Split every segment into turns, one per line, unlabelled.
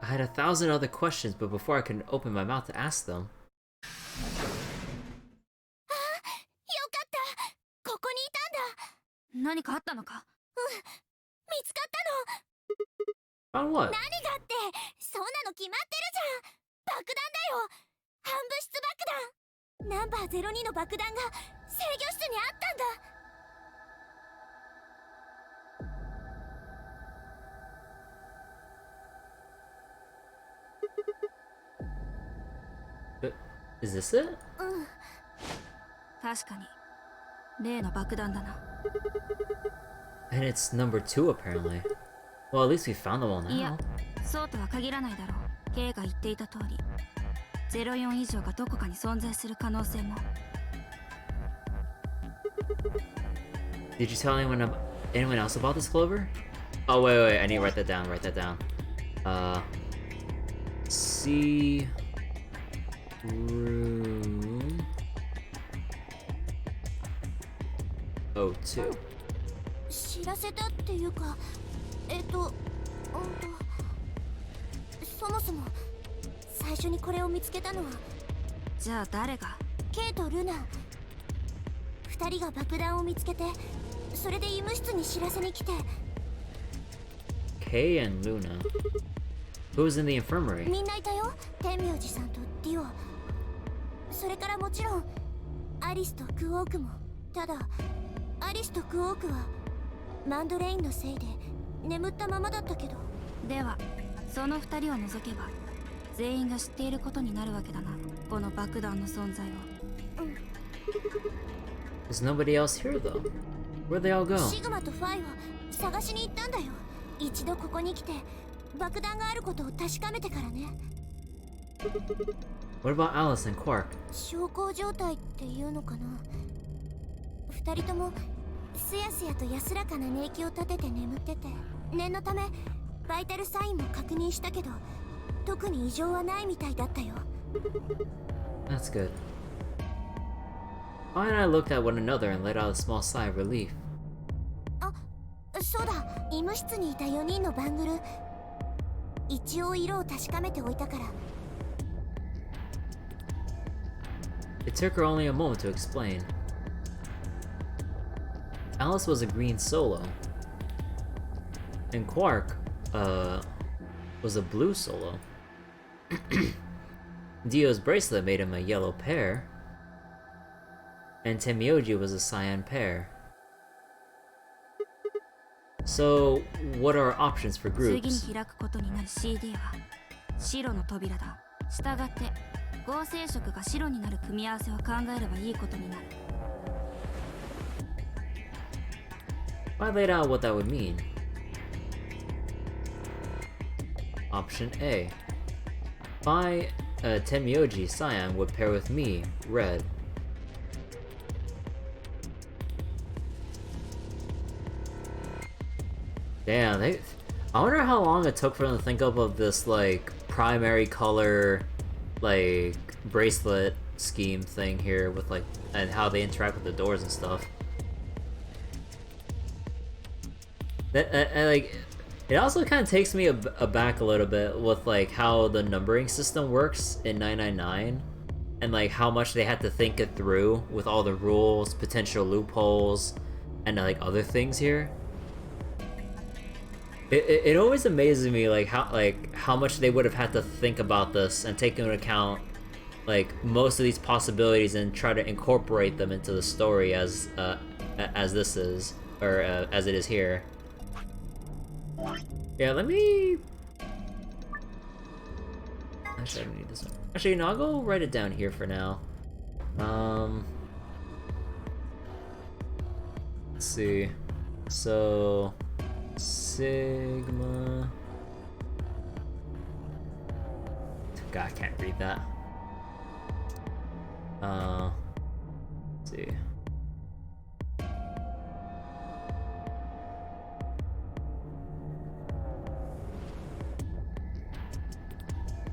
had 1,000 other questions, but before I could open my mouth to ask them.
あ、よかった。ここにいたんだ。何かあったのか？見つかったの。
On what?
何がってそんなの決まってるじゃん。爆弾だよ。反物質爆弾。ナンバー02の爆弾が制御室にあったんだ。
Is this it?
うん。確かに例の爆弾だな。
And it's number 2 apparently. Well, at least we found them all
いや、
now.
そうとは限らないだろう。K が言っていた通り、04以上がどこかに存在する可能性も。
Did you tell anyone else about this, Clover? Oh, wait, I need to write that down, C... Room... O2.
知らせたっていうか、そもそも最初にこれを見つけたのは。じゃあ誰が？ K とルナ。2人が爆弾を見つけて、それで医務室に知らせに来て。
Kay and Luna. Who was in the infirmary?
みんないたよ。天明寺さんとディオ。それからもちろんアリスとクオークも。ただアリスとクオークはマンドレインのせいで眠ったままだったけど。ではその2人を除けば全員が知っていることになるわけだな、この爆弾の存在を。うん。
There's nobody else here though. Where'd they all go?
シグマとファイを探しに行ったんだよ。一度ここに来て爆弾があることを確かめてからね。
What about Alice and Quark?
小康状態っていうのかな。2人ともすやすやと安らかな寝息を立てて眠ってて、念のためバイタルサインも確認したけど特に異常はないみたいだったよ。
That's good. Fine and I looked at one another and let out a small sigh of relief.
あ、そうだ、医務室にいた4人のバングル一応色を確かめておいたから。
It took her only a moment to explain. Alice was a green solo, and Quark, was a blue solo. Dio's bracelet made him a yellow pair, and Temioji was a cyan pair. So, what are our options for
次に
groups?
開くことになる CD は白の扉だ。したがって合成色が白になる組み合わせを考えればいいことになる。
I laid out what that would mean. Option A. Phi, Temioji cyan would pair with me, red. Damn, I wonder how long it took for them to think up of this, like, primary color, like, bracelet scheme thing here with, like, and how they interact with the doors and stuff. Like, it also kind of takes me aback a little bit with, like, how the numbering system works in 999, and, like, how much they had to think it through with all the rules, potential loopholes, and, like, other things here. It always amazes me, like, how much they would have had to think about this and take into account, like, most of these possibilities and try to incorporate them into the story as this is, or as it is here. Yeah, let me... Actually, I don't need this one. Actually, no, I'll go write it down here for now. Let's see. So... Sigma... God, I can't read that. Let's see.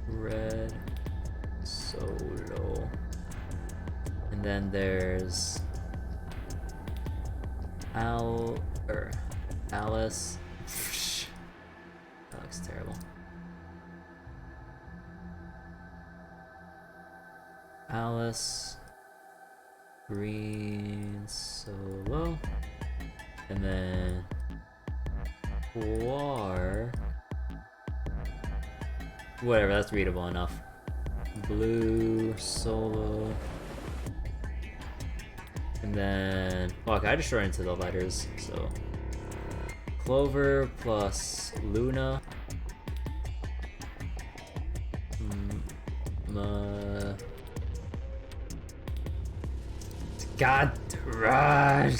Red solo, and then there's Alice. That looks terrible. Alice, green solo, and then Quark. Whatever, that's readable enough. Blue solo. And then, well, okay, I just shortened into the letters, so Clover plus Luna. God, Raj.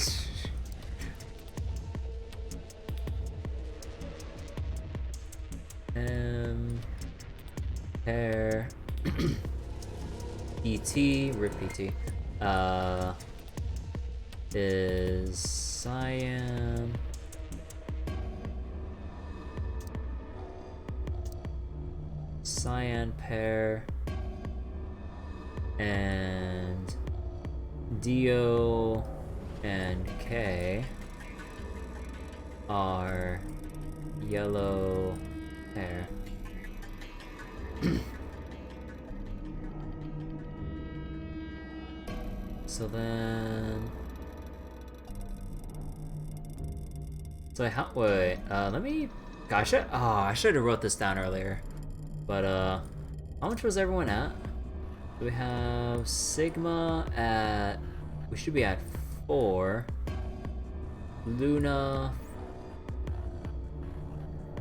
Hair. PT, rip PT. Is cyan. Cyan pair. And Dio and K are yellow pair. So then, wait, let me, gosh, I should have wrote this down earlier, but how much was everyone at? We have Sigma at, we should be at 4, Luna,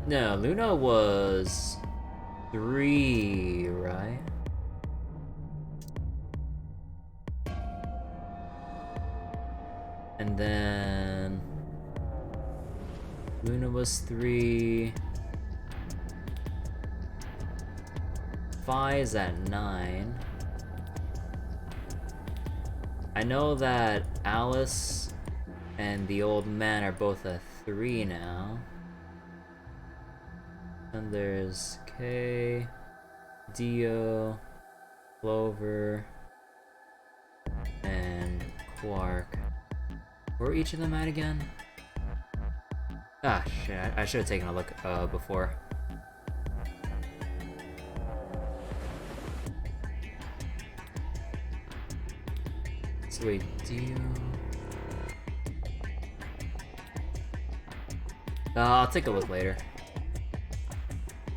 no, Luna was 3, right? And then Luna was 3. Phi is at 9. I know that Alice and the old man are both at 3 now. And there's K, Dio, Clover, and Quark. Where are each of them at again? Ah, shit, I should have taken a look before. So wait, Dio... I'll take a look later.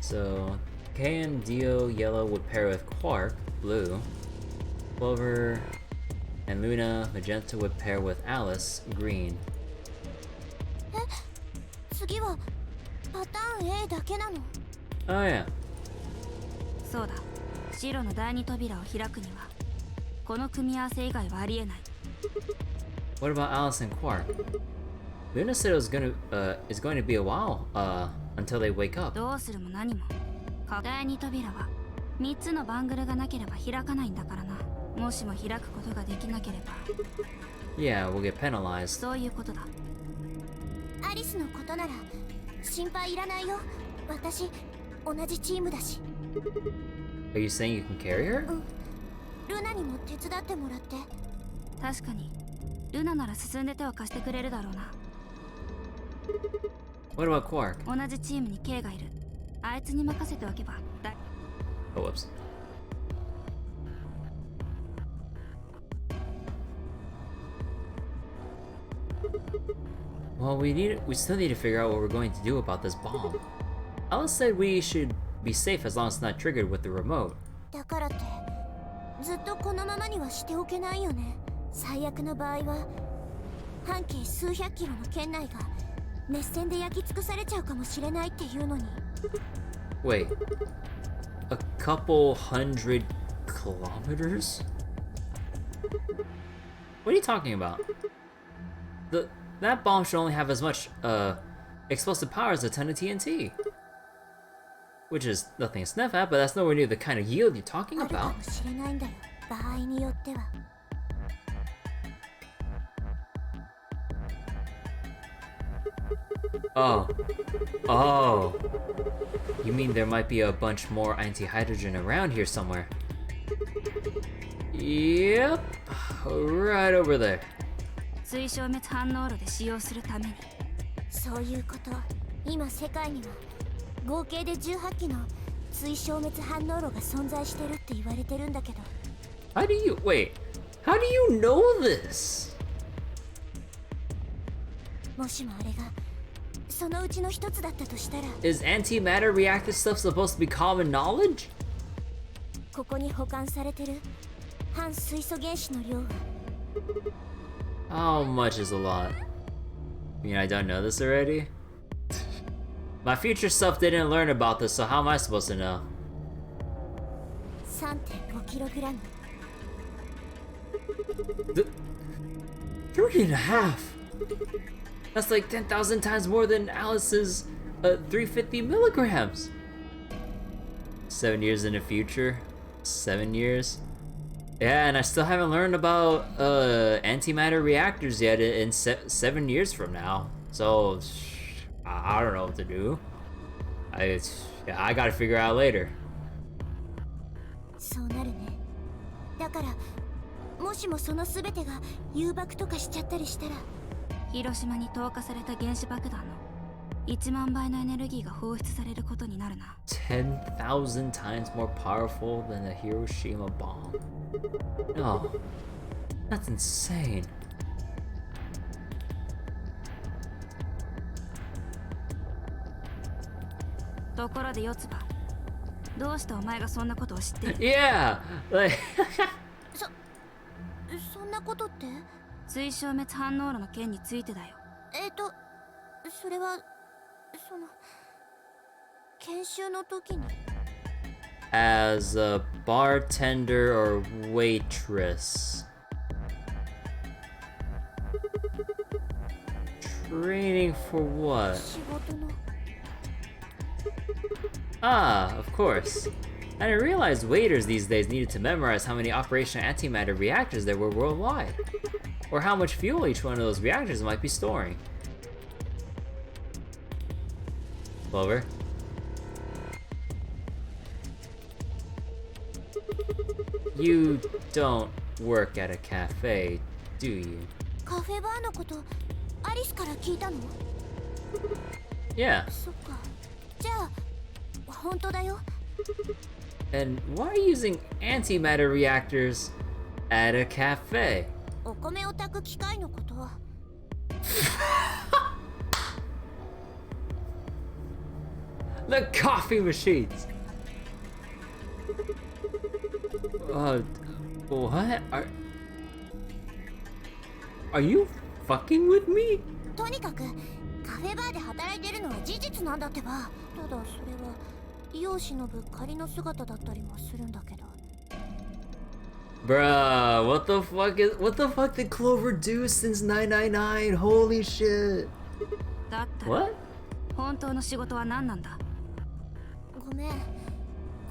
So, K and Dio yellow would pair with Quark, blue. Clover and Luna, magenta would pair with Alice, green.
次はパターン A だけなの?
Oh yeah.
そうだ。白の第二扉を開くにはこの組み合わせ以外はありえない。
What about Alice and Quark? Luna said it was is going to be a while until they wake up.
どうするも何も。第二扉は3つのバングルがなければ開かないんだからな。もしも開くことができなければ。
Yeah, we'll get penalized.
そういうことだ。
アリスのことなら心配いらないよ。私同じチームだし。
Are you saying you can carry her?
うん。ルナにも手伝ってもらって。
確かにルナなら進んで手を貸してくれるだろうな。
What about Quark?
同じチームに K がいる。あいつに任せておけば。
Oh, whoops. Well, we still need to figure out what we're going to do about this bomb. Alice said we should be safe as long as it's not triggered with the remote.
だからってずっとこのままにはしておけないよね。最悪の場合は半径数百キロの圏内が熱線で焼き尽くされちゃうかもしれないっていうのに。
Wait, a couple hundred kilometers? What are you talking about? That bomb should only have as much explosive power as a ton of TNT. Which is nothing to sniff at, but that's nowhere near the kind of yield you're talking
あるか
about.
もしれないんだよ。場合によっては。
Oh. You mean there might be a bunch more anti-hydrogen around here somewhere? Yep. Right over there.
水消滅反応炉で使用するために。
そういうこと。今世界には合計で18機の水消滅反応炉が存在してるって言われてるんだけど、
How do you wait? How do you know this?
もしもあれがそのうちの一つだったとしたら、
Is antimatter reactive stuff supposed to be common knowledge?
ここに保管されてる反水素原子の量は
How much is a lot? I mean, I don't know this already? My future self didn't learn about this, so how am I supposed to know?
3.5 キログラム。
3.5? That's like 10,000 times more than Alice's 350 milligrams. 7 years in the future? 7 years? Yeah, and I still haven't learned about antimatter reactors yet in 7 years from now. So, I don't know what to do. I gotta figure out later.
そうなるね。だからもしもその全てが誘爆とかしちゃったりしたら、
広島に投下された原子爆弾の1万倍のエネルギーが放出されることになるな。
10,000 times more powerful than the Hiroshima bomb. No, that's insane.
ところで四つ葉、どうしてお前がそんなことを知ってる？
Yeah, like
そんなことって？
水消滅反応炉の件についてだよ。
それはその研修の時に。
as a bartender or waitress. Training for what?
仕事の。
Ah, of course. I didn't realize waiters these days needed to memorize how many operational antimatter reactors there were worldwide, or how much fuel each one of those reactors might be storing. Clover? You don't work at a cafe, do you?
カフェバーのことアリスから聞いたの？
Yeah.
そっか。じゃあ本当だよ。
And why are you using antimatter reactors at a cafe?
お米を炊く機械のこと。
The coffee machines! What? Are you fucking with me?
とにかくカフェバーで働いてるのは事実なんだってば。ただそれは美容師の部仮の姿だったりもするんだけど。
Bruh, what the fuck did Clover do since 999? Holy shit.
だったら
What?
本当の仕事は何なんだ？
ごめん。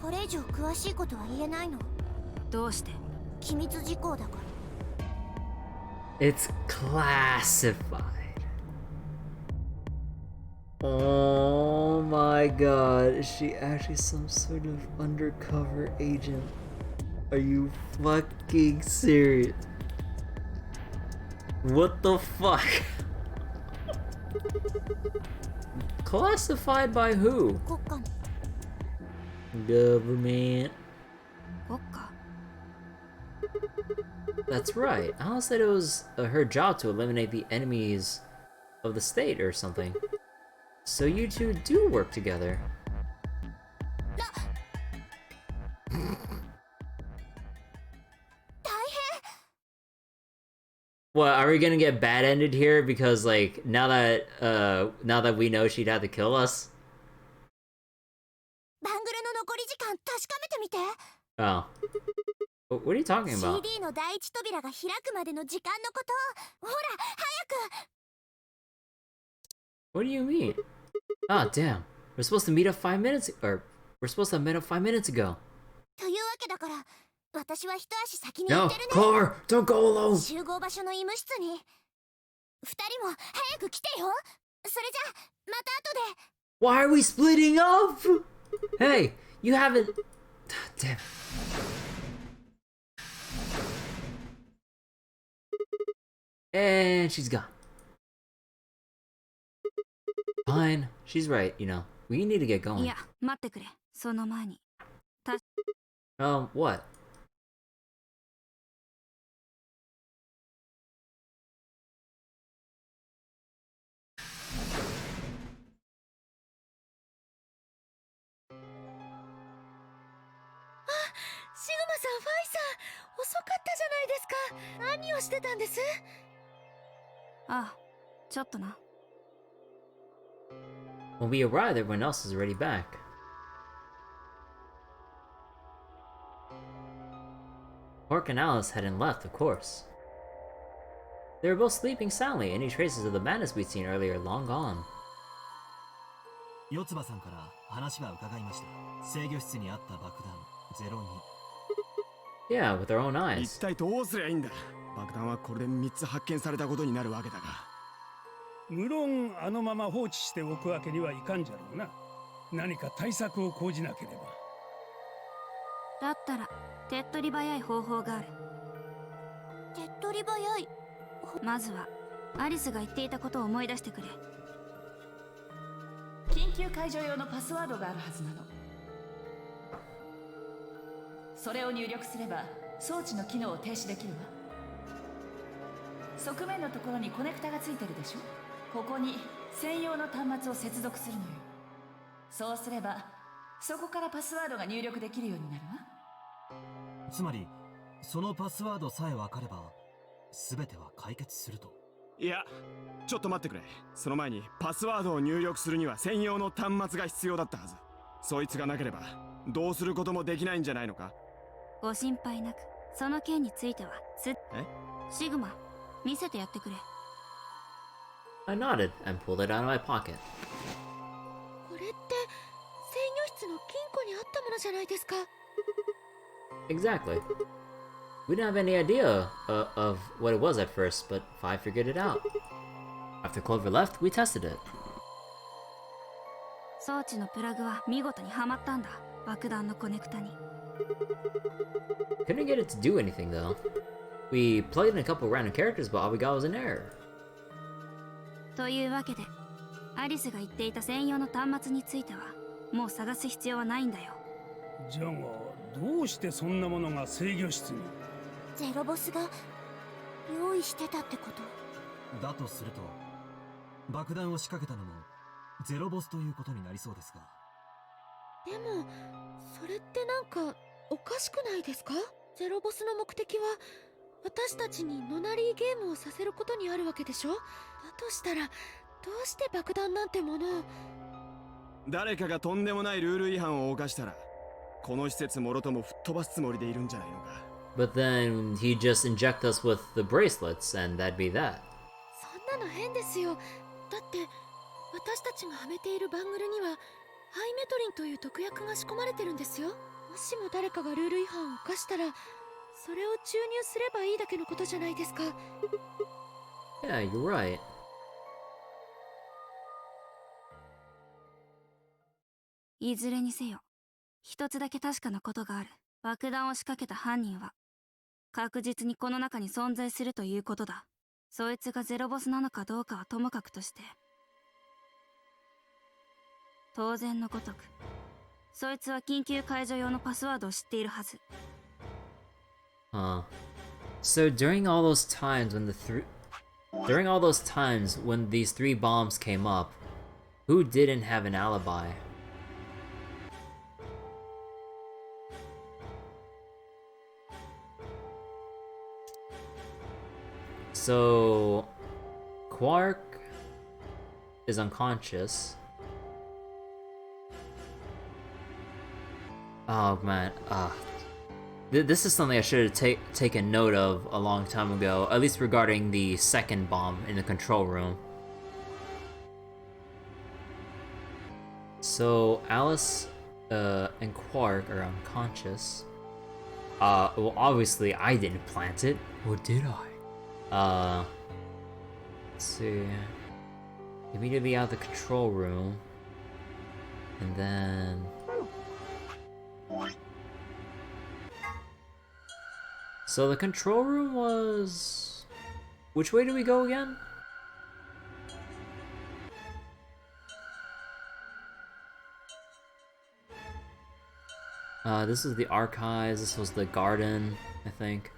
これ以上詳しいことは言えないの。
どうして？
機密事項だから。
It's classified. Oh my god, is she actually some sort of undercover agent? Are you fucking serious? What the fuck? Classified by who?
国家の。
Government.
国家？
That's right. Alice said it was her job to eliminate the enemies of the state or something. So you two do work together. What, are we gonna get bad ended here because like now that we know she'd have to kill us?
バングルの残り時間確かめてみて。
Oh. What are you talking about?
CD の第一扉が開くまでの時間のこと。ほら、早く。
What do you mean? Ah, damn. We're supposed to meet up 5 minutes, or we're supposed to have met up 5 minutes ago.
というわけだから、私は一足先に行
No,
ってるね。
Clover, don't go alone.
集合場所の医務室に。二人も早く来てよ。それじゃ、また後で。
Why are we splitting up? Hey, you haven't. Damn. And she's gone. Fine, she's right, you know. We need to get
い
going.
や、待ってくれ。その前に。
What?
シグマさん、ファイさん、遅かったじゃないですか。何をしてたんです？
ああ、ちょっとな。
When we arrived, everyone else was already back. Quark and Alice hadn't left, of course. They were both sleeping soundly, any traces of the madness we'd seen earlier long gone.
四葉さんから話は伺いました。制御室にあった爆弾02。
Yeah, with our own
一
eyes.
体どうすりゃいいんだ。爆弾はこれで3つ発見されたことになるわけだが。
無論あのまま放置しておくわけにはいかんじゃろうな。何か対策を講じなければ。
だったら手っ取り早い方法がある。
手っ取り早い。
まずはアリスが言っていたことを思い出してくれ。
緊急解除用のパスワードがあるはずなの。それを入力すれば装置の機能を停止できるわ。側面のところにコネクタがついてるでしょ。ここに専用の端末を接続するのよ。そうすればそこからパスワードが入力できるようになるわ。
つまりそのパスワードさえ分かれば全ては解決すると。
いや、ちょっと待ってくれ。その前にパスワードを入力するには専用の端末が必要だったはず。そいつがなければどうすることもできないんじゃないのか。
ご心配なく、その件についてはシグマ、見せてやってくれ。
I nodded and pulled it out of my pocket.
これって制御室の金庫にあったものじゃないですか。
Exactly. We didn't have any idea of what it was at first, but Five figured it out. After Clover left, we tested it.
装置のプラグは見事にはまったんだ。爆弾のコネクタに。
Couldn't get it to do anything though. We plugged in a couple random characters, but all we got was an error.
というわけで、アリスが言っていた専用の端末についてはもう探す必要はないんだよ。
じゃが、どうしてそんなものが制御室に？
ゼロボスが用意してたってこと？
だとすると爆弾を仕掛けたのもゼロボスということになりそうですが。
でもそれってなんかおかしくないですか？ゼロボスの目的は私たちにノナリーゲームをさせることにあるわけでしょ。だとしたらどうして爆弾なんてものを。
誰かがとんでもないルール違反を犯したらこの施設もろとも吹っ飛ばすつもりでいるんじゃないのか。
But then he'd just inject us with the bracelets, and that'd be that.
そんなの変ですよ。だって私たちがはめているバングルにはハイメトリンという毒薬が仕込まれてるんですよ。もしも誰かがルール違反を犯したらそれを注入すればいいだけのことじゃないですか。
Yeah, you're right.
いずれにせよ、一つだけ確かなことがある。爆弾を仕掛けた犯人は確実にこの中に存在するということだ。そいつがゼロボスなのかどうかはともかくとして、当然のごとくそいつは緊急解除用のパスワードを知っているはず。
So during all those times when these three bombs came up, who didn't have an alibi? So Quark is unconscious. Oh man, this is something I should have taken note of a long time ago, at least regarding the second bomb in the control room. So Alice and Quark are unconscious. Well, obviously I didn't plant it, or did I? Let's see. Immediately out of the control room, and then. So the control room was... Which way do we go again? This is the archives, this was the garden, I think.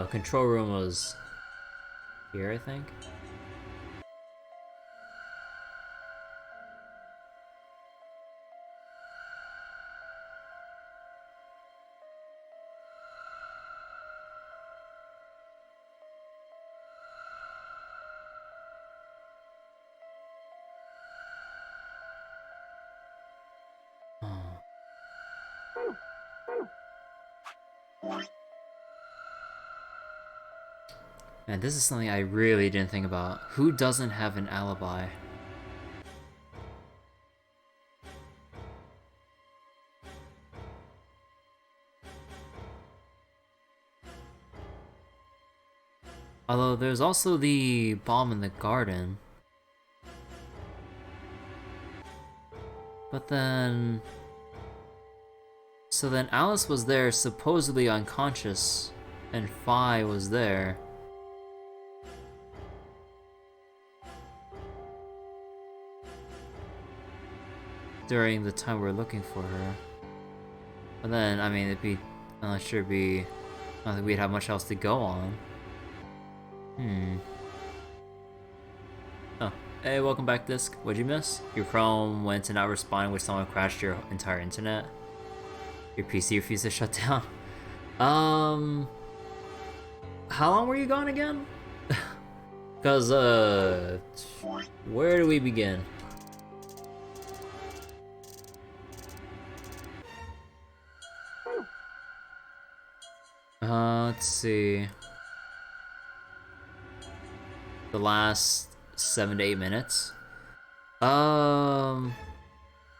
Control room was Here, I think. Man, this is something I really didn't think about. Who doesn't have an alibi? Although there's also the bomb in the garden. But then... So then Alice was there supposedly unconscious, and Phi was there. During the time we're looking for her. And then, I mean, it'd be... I'm not sure it'd be... I don't think we'd have much else to go on. Oh, hey, welcome back, Disc. What'd you miss? Your Chrome went to not responding, which someone crashed your entire internet. Your PC refused to shut down. How long were you gone again? Cause, where do we begin? Let's see. The last 7 to 8 minutes.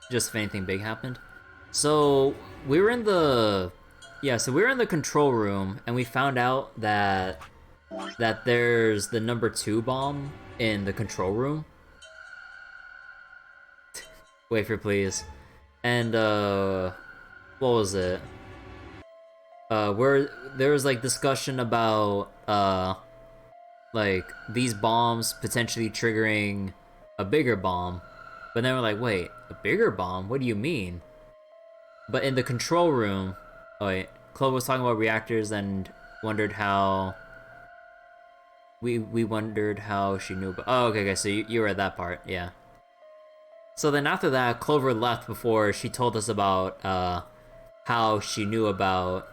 Just if anything big happened. So we were in the control room, and we found out that there's the number 2 bomb in the control room. Wait for please. And what was it? Where there was like discussion about like these bombs potentially triggering a bigger bomb, but then we're like, wait, a bigger bomb? What do you mean? But in the control room, oh wait, Chloe was talking about reactors and wondered how we wondered how she knew about. Oh, okay, so you were at that part, yeah. So then after that, Clover left before she told us about how she knew about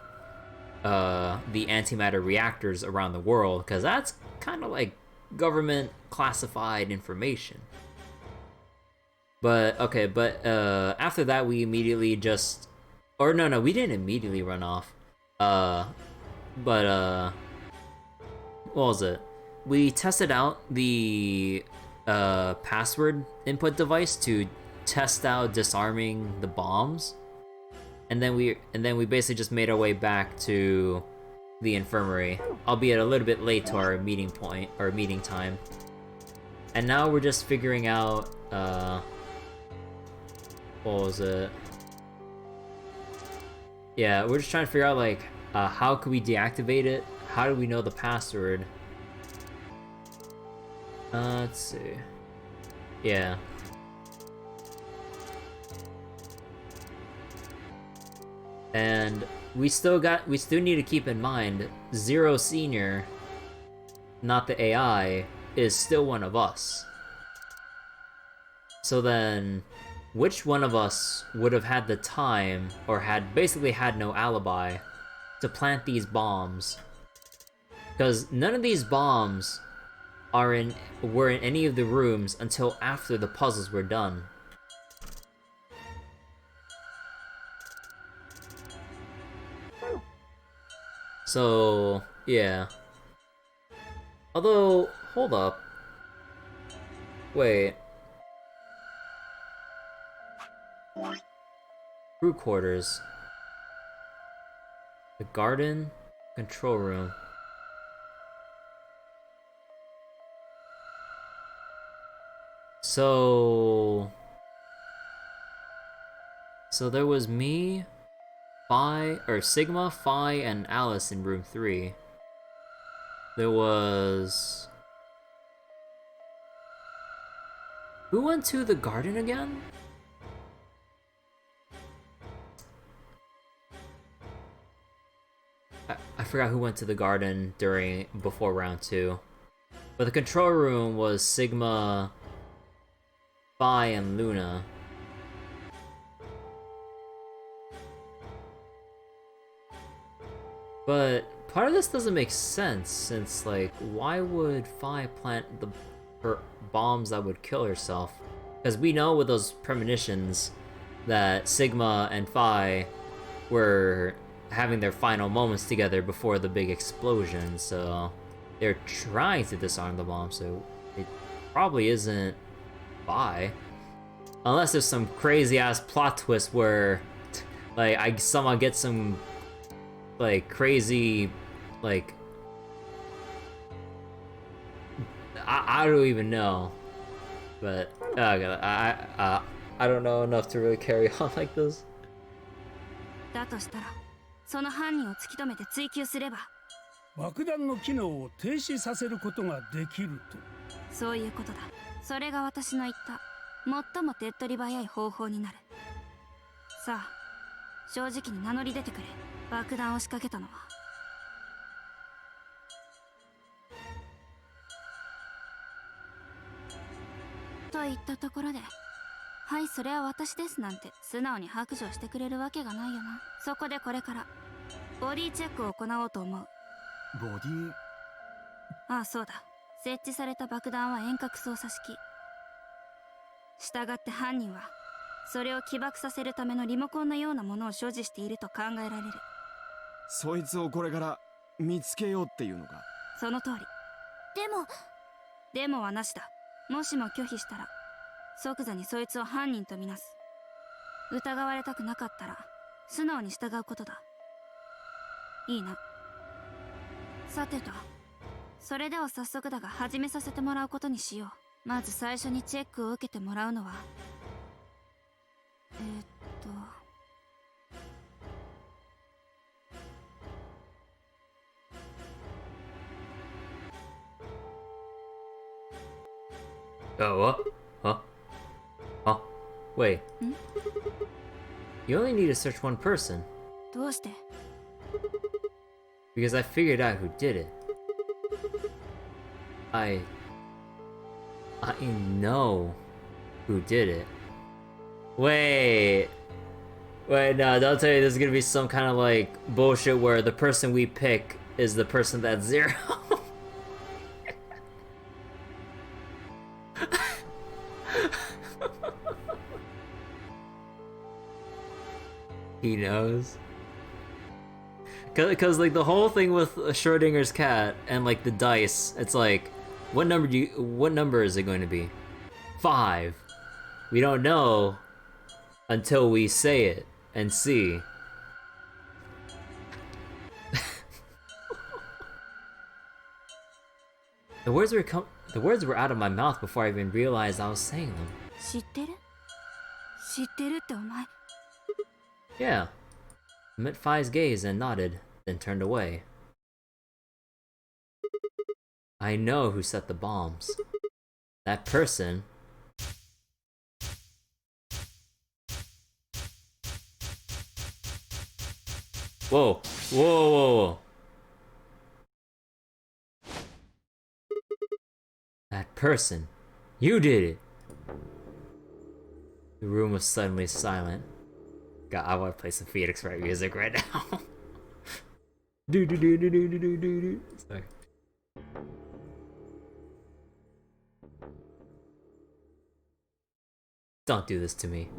the antimatter reactors around the world, because that's kind of like government classified information. But okay, after that we immediately just, or no, we didn't immediately run off. What was it? We tested out the password input device to test out disarming the bombs. And then we basically just made our way back to the infirmary, albeit a little bit late to our meeting time. And now we're just figuring out what was it? Yeah, we're just trying to figure out like how could we deactivate it? How do we know the password? Let's see. Yeah. And we still need to keep in mind, Zero Senior, not the AI, is still one of us. So then, which one of us would have had the time, or basically had no alibi, to plant these bombs? Because none of these bombs were in any of the rooms until after the puzzles were done. So, yeah. Although, hold up. Wait. Crew quarters. The garden. Control room. So there was me, Sigma, Phi, and Alice in room 3. There was... Who went to the garden again? I forgot who went to the garden before round 2. But the control room was Sigma, Phi, and Luna. But part of this doesn't make sense, since, like, why would Phi plant her bombs that would kill herself? Because we know with those premonitions that Sigma and Phi were having their final moments together before the big explosion, so they're trying to disarm the bomb, so it probably isn't Phi. Unless there's some crazy-ass plot twist where, like, I somehow get some, like, crazy, like... I don't even know. But, oh god, I don't know enough to really carry on like this.
だとしたら、その犯人を突き止めて追及すれば。
爆弾の機能を停止させることができると。
そういうことだ。それが私の言った最も手っ取り早い方法になる。さあ、正直に名乗り出てくれ。爆弾を仕掛けたのは。と言ったところで、はい、それは私ですなんて素直に白状してくれるわけがないよな。そこでこれからボディチェックを行おうと思う。
ボディ？
ああ、そうだ。設置された爆弾は遠隔操作式。従って犯人はそれを起爆させるためのリモコンのようなものを所持していると考えられる。
そいつをこれから見つけようっていうのか？
その通り。でもはなしだ。もしも拒否したら即座にそいつを犯人とみなす。疑われたくなかったら素直に従うことだ。いいな。さてと、それでは早速だが始めさせてもらうことにしよう。まず最初にチェックを受けてもらうのは
Oh, what? Huh? Huh? Wait. You only need to search one person.
どうして？
Because I figured out who did it. I know who did it. Wait, no, don't tell me there's gonna be some kind of like bullshit where the person we pick is the person that's zero. He knows. Cause like the whole thing with Schrodinger's cat and like the dice, it's like, what number is it going to be? 5. We don't know until we say it and see. The words were out of my mouth before I even realized I was saying them.
知ってる？知ってるってお前。
Yeah. I met Phi's gaze and nodded, then turned away. I know who set the bombs. That person... Whoa, whoa, whoa, whoa. That person. You did it! The room was suddenly silent. God, I want to play some Phoenix Wright music right now. Do do do do do do do do. Sorry. Don't do this to me.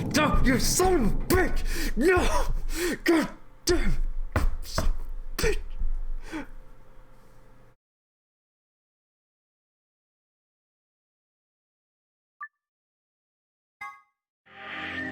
Don't, you son of a bitch! No! God damn!